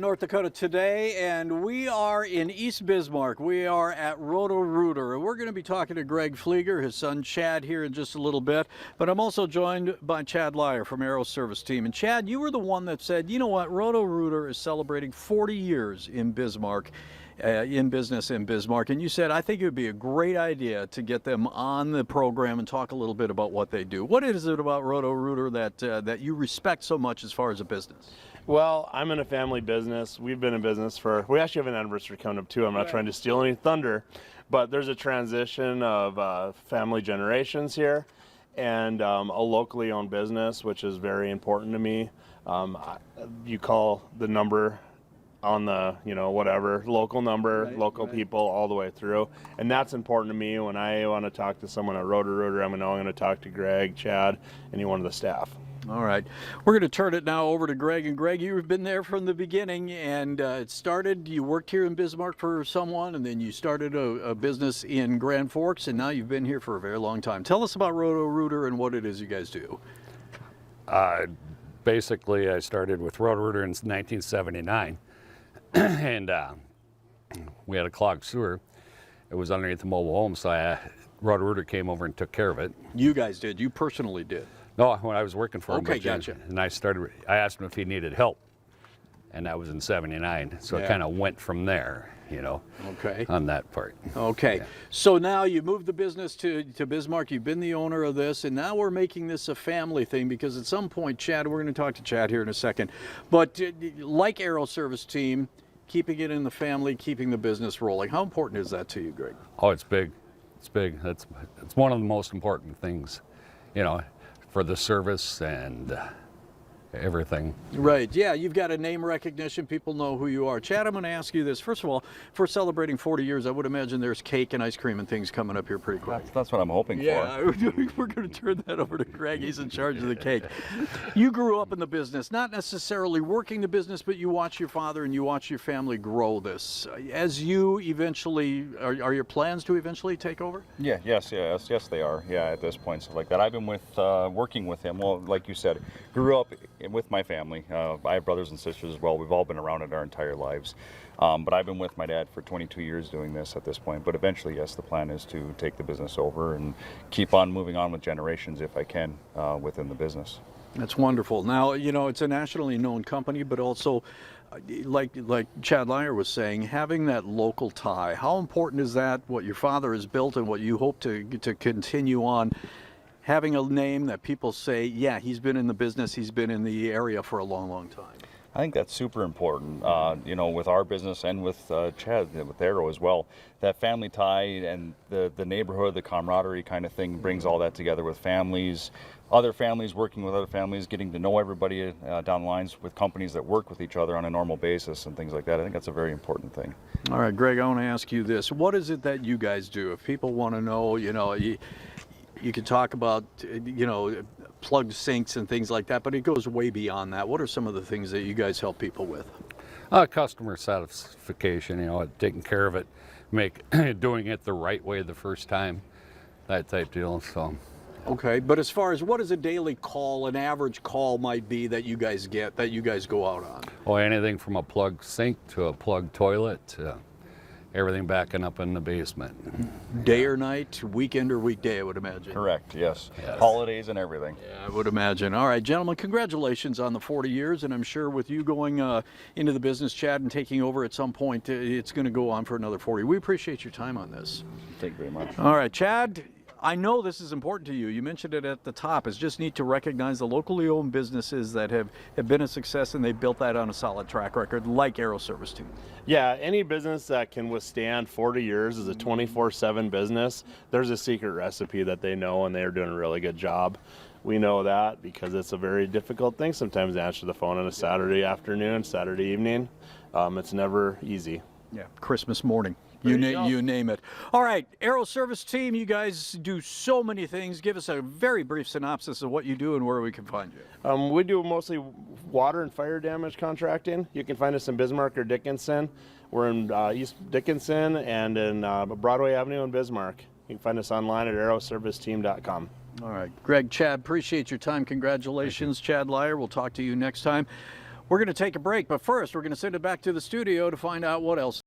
North Dakota today, and we are in East Bismarck. We are at Roto-Rooter, and we're going to be talking to Greg Flieger, his son Chad, here in just a little bit. But I'm also joined by Chad Lyer from Aero Service Team. And Chad, you were the one that said, you know what, Roto-Rooter is celebrating 40 years in Bismarck, in business in Bismarck. And you said, I think it would be a great idea to get them on the program and talk a little bit about what they do. What is it about Roto-Rooter that you respect so much as far as a business? Well, I'm in a family business. We've been in business we actually have an anniversary coming up too. I'm not trying to steal any thunder, but there's a transition of family generations here and a locally owned business, which is very important to me. You call the number on the, whatever, local number, local people all the way through. And that's important to me. When I want to talk to someone at Roto-Rooter, I'm going to talk to Greg, Chad, any one of the staff. All right. We're going to turn it now over to Greg. And Greg, you've been there from the beginning, and it started, you worked here in Bismarck for someone, and then you started a business in Grand Forks, and now you've been here for a very long time. Tell us about Roto-Rooter and what it is you guys do. Basically, I started with Roto-Rooter in 1979, and we had a clogged sewer. It was underneath the mobile home, so Roto-Rooter came over and took care of it. You guys did? You personally did? No, when I was working for him. Okay, gotcha. And I asked him if he needed help, and that was in '79. So it kind of went from there, okay, on that part. Okay, yeah. So now you moved the business to Bismarck. You've been the owner of this, and now we're making this a family thing because at some point, Chad, we're going to talk to Chad here in a second, but like Aero Service Team, keeping it in the family, keeping the business rolling. How important is that to you, Greg? Oh, it's big. It's big. It's one of the most important things, for the service and everything. Right, yeah, you've got a name recognition. People know who you are. Chad, I'm going to ask you this. First of all, for celebrating 40 years, I would imagine there's cake and ice cream and things coming up here pretty quick. That's what I'm hoping for. Yeah, we're going to turn that over to Greg. He's in charge of the cake. You grew up in the business, not necessarily working the business, but you watch your father and you watch your family grow this. As you eventually, are your plans to eventually take over? Yes, they are. Yeah, at this point, stuff like that. I've been working with him. Well, like you said, grew up with my family. I have brothers and sisters as well. We've all been around it our entire lives. But I've been with my dad for 22 years doing this at this point. But eventually, yes, the plan is to take the business over and keep on moving on with generations if I can within the business. That's wonderful. Now, it's a nationally known company, but also, like Chad Lyer was saying, having that local tie. How important is that, what your father has built and what you hope to continue on? Having a name that people say, yeah, he's been in the business, he's been in the area for a long, long time. I think that's super important, with our business and with Chad, with Aero as well. That family tie and the neighborhood, the camaraderie kind of thing brings all that together with families, other families working with other families, getting to know everybody down the lines with companies that work with each other on a normal basis and things like that. I think that's a very important thing. All right, Greg, I want to ask you this. What is it that you guys do? If people want to know, you can talk about, plugged sinks and things like that, but it goes way beyond that. What are some of the things that you guys help people with? Customer satisfaction, taking care of it, doing it the right way the first time, that type deal. So. Okay, but as far as what is a daily call, an average call might be that you guys get, that you guys go out on? Oh, anything from a plugged sink to a plugged toilet to everything backing up in the basement. Day or night, weekend or weekday, I would imagine. Correct, yes. Holidays and everything. Yeah, I would imagine. All right, gentlemen, congratulations on the 40 years, and I'm sure with you going into the business, Chad, and taking over at some point, it's going to go on for another 40. We appreciate your time on this. Thank you very much. All right, Chad, I know this is important to you. You mentioned it at the top. It's just neat to recognize the locally owned businesses that have been a success, and they built that on a solid track record, like Aero Service Team. Yeah, any business that can withstand 40 years as a 24/7 business, there's a secret recipe that they know, and they're doing a really good job. We know that because it's a very difficult thing sometimes to answer the phone on a Saturday afternoon, Saturday evening. It's never easy. Yeah, Christmas morning. You name it. All right, Aero Service Team, you guys do so many things. Give us a very brief synopsis of what you do and where we can find you. We do mostly water and fire damage contracting. You can find us in Bismarck or Dickinson. We're in East Dickinson and in Broadway Avenue in Bismarck. You can find us online at aeroserviceteam.com. All right, Greg, Chad, appreciate your time. Congratulations, Chad Lyer. We'll talk to you next time. We're going to take a break, but first we're going to send it back to the studio to find out what else